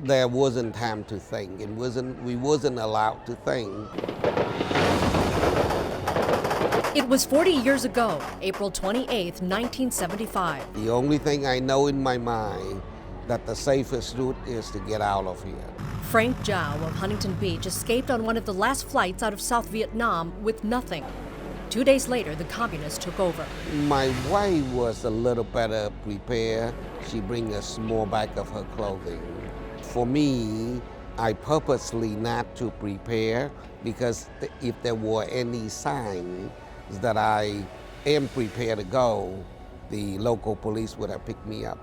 there wasn't time to think. We wasn't allowed to think. It was 40 years ago, April 28, 1975. The only thing I know in my mind that the safest route is to get out of here. Frank Zhao of Huntington Beach escaped on one of the last flights out of South Vietnam with nothing. 2 days later, the communists took over. My wife was a little better prepared. She bring a small bag of her clothing. For me, I purposely not to prepare because if there were any sign that I am prepared to go, the local police would have picked me up.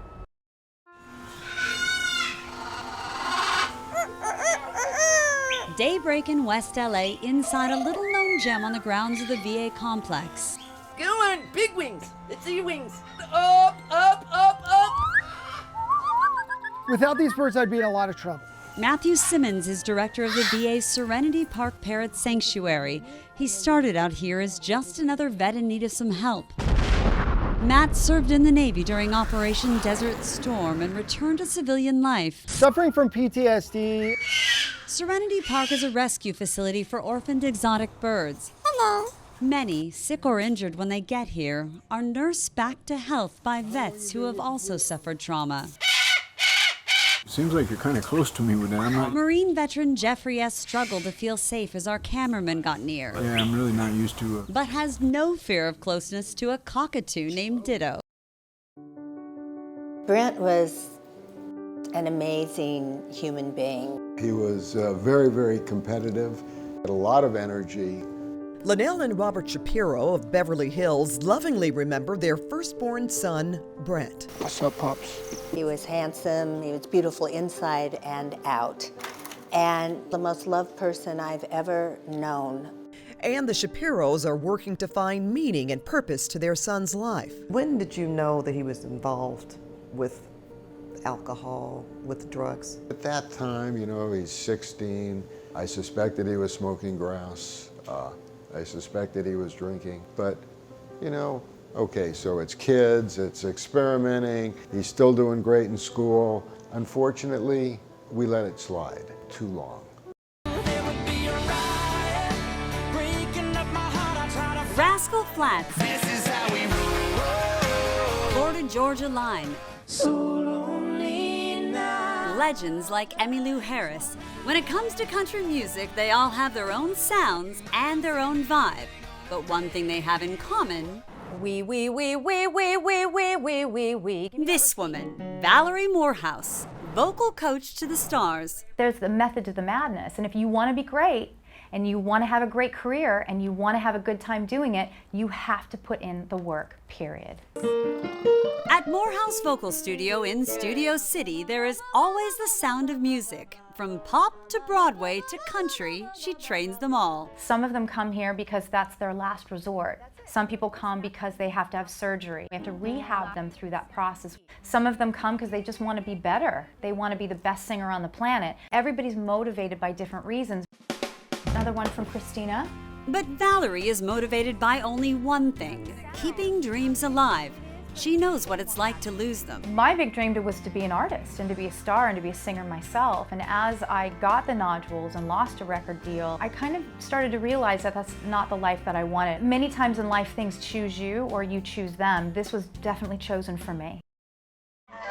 Daybreak in West LA inside a little-known gem on the grounds of the VA complex. Go on, big wings. Let's see your wings. Up, up, up, up. Without these birds, I'd be in a lot of trouble. Matthew Simmons is director of the VA's Serenity Park Parrot Sanctuary. He started out here as just another vet in need of some help. Matt served in the Navy during Operation Desert Storm and returned to civilian life. Suffering from PTSD. Serenity Park is a rescue facility for orphaned exotic birds. Hello. Many, sick or injured when they get here, are nursed back to health by vets who have also suffered trauma. Seems like you're kind of close to me with that. Marine veteran Jeffrey S. struggled to feel safe as our cameraman got near. Yeah, I'm really not used to it. But has no fear of closeness to a cockatoo named Ditto. Brent was an amazing human being. He was very, very competitive, had a lot of energy. Linnell and Robert Shapiro of Beverly Hills lovingly remember their firstborn son, Brent. What's up, Pops? He was handsome, he was beautiful inside and out, and the most loved person I've ever known. And the Shapiros are working to find meaning and purpose to their son's life. When did you know that he was involved with alcohol, with drugs? At that time, you know, he's 16. I suspected he was smoking grass. I suspected he was drinking. But, you know, okay, so it's kids, it's experimenting. He's still doing great in school. Unfortunately, we let it slide too long. Rascal Flatts. This is how we roll. Florida Georgia line. So lonely now. Legends like Emmylou Harris. When it comes to country music, they all have their own sounds and their own vibe. But one thing they have in common, this woman, Valerie Morehouse, vocal coach to the stars. There's the method to the madness, and if you want to be great, and you want to have a great career, and you want to have a good time doing it, you have to put in the work, period. At Morehouse Vocal Studio in Studio City, there is always the sound of music. From pop to Broadway to country, she trains them all. Some of them come here because that's their last resort. Some people come because they have to have surgery. We have to rehab them through that process. Some of them come because they just want to be better. They want to be the best singer on the planet. Everybody's motivated by different reasons. Another one from Christina. But Valerie is motivated by only one thing, keeping dreams alive. She knows what it's like to lose them. My big dream was to be an artist and to be a star and to be a singer myself. And as I got the nodules and lost a record deal, I kind of started to realize that that's not the life that I wanted. Many times in life, things choose you or you choose them. This was definitely chosen for me.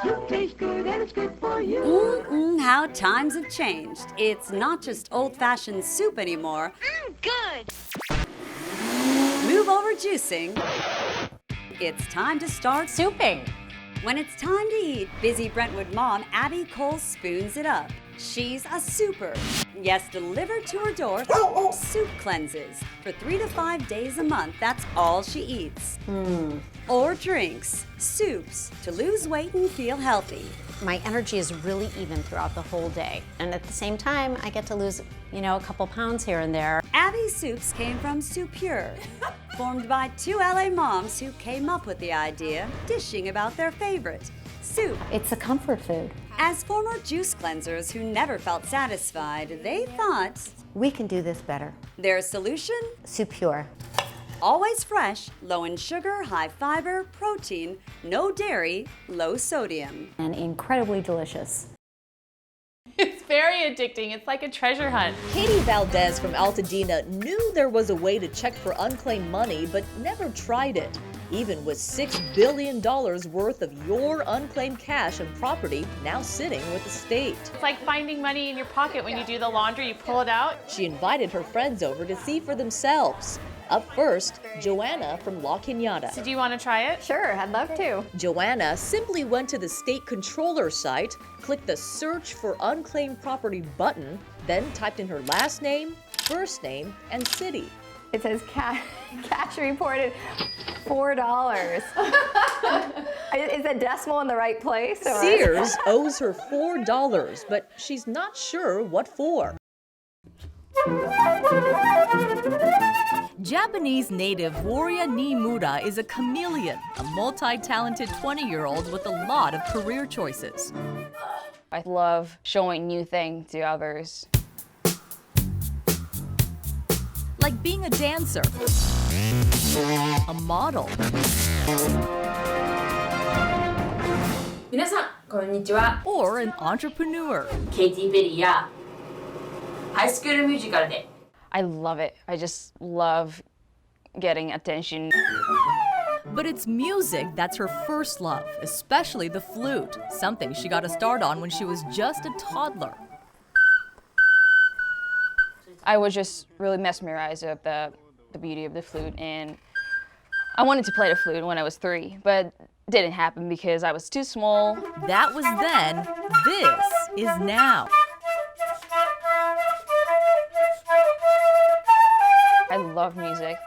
You taste good and it's good for you. How times have changed. It's not just old-fashioned soup anymore. Good. Move over juicing. It's time to start souping. When it's time to eat, busy Brentwood mom Abby Cole spoons it up. She's a souper. Yes, delivered to her door, soup cleanses. For 3 to 5 days a month, that's all she eats. Or drinks, soups, to lose weight and feel healthy. My energy is really even throughout the whole day. And at the same time, I get to lose, a couple pounds here and there. Abby's soups came from Soupure, formed by 2 LA moms who came up with the idea, dishing about their favorite, soup. It's a comfort food. As former juice cleansers who never felt satisfied, they thought, We can do this better. their solution? Soupure. Always fresh, low in sugar, high fiber, protein, no dairy, low sodium. And incredibly delicious. very addicting. It's like a treasure hunt. Katie Valdez from Altadena knew there was a way to check for unclaimed money, but never tried it. Even with $6 billion worth of your unclaimed cash and property now sitting with the state. It's like finding money in your pocket when you do the laundry, you pull it out. She invited her friends over to see for themselves. Up first, Joanna from La Cañada. So do you want to try it? Sure, I'd love to. Joanna simply went to the state controller site, clicked the Search for Unclaimed Property button, then typed in her last name, first name, and city. It says cash reported $4. Is the decimal in the right place? Or? Sears owes her $4, but she's not sure what for. Japanese native Warya Nimura is a chameleon, a multi-talented 20-year-old with a lot of career choices. I love showing new things to others. Like being a dancer, a model, 皆さんこんにちは。 or an entrepreneur. ケイティ・ペリーやハイスクールミュージカルで I love it. I just love getting attention. But it's music that's her first love, especially the flute, something she got a start on when she was just a toddler. I was just really mesmerized of the beauty of the flute, and I wanted to play the flute when I was 3, but it didn't happen because I was too small. That was then, this is now. I love music.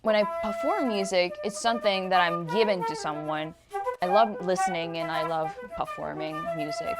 When I perform music, it's something that I'm given to someone. I love listening and I love performing music.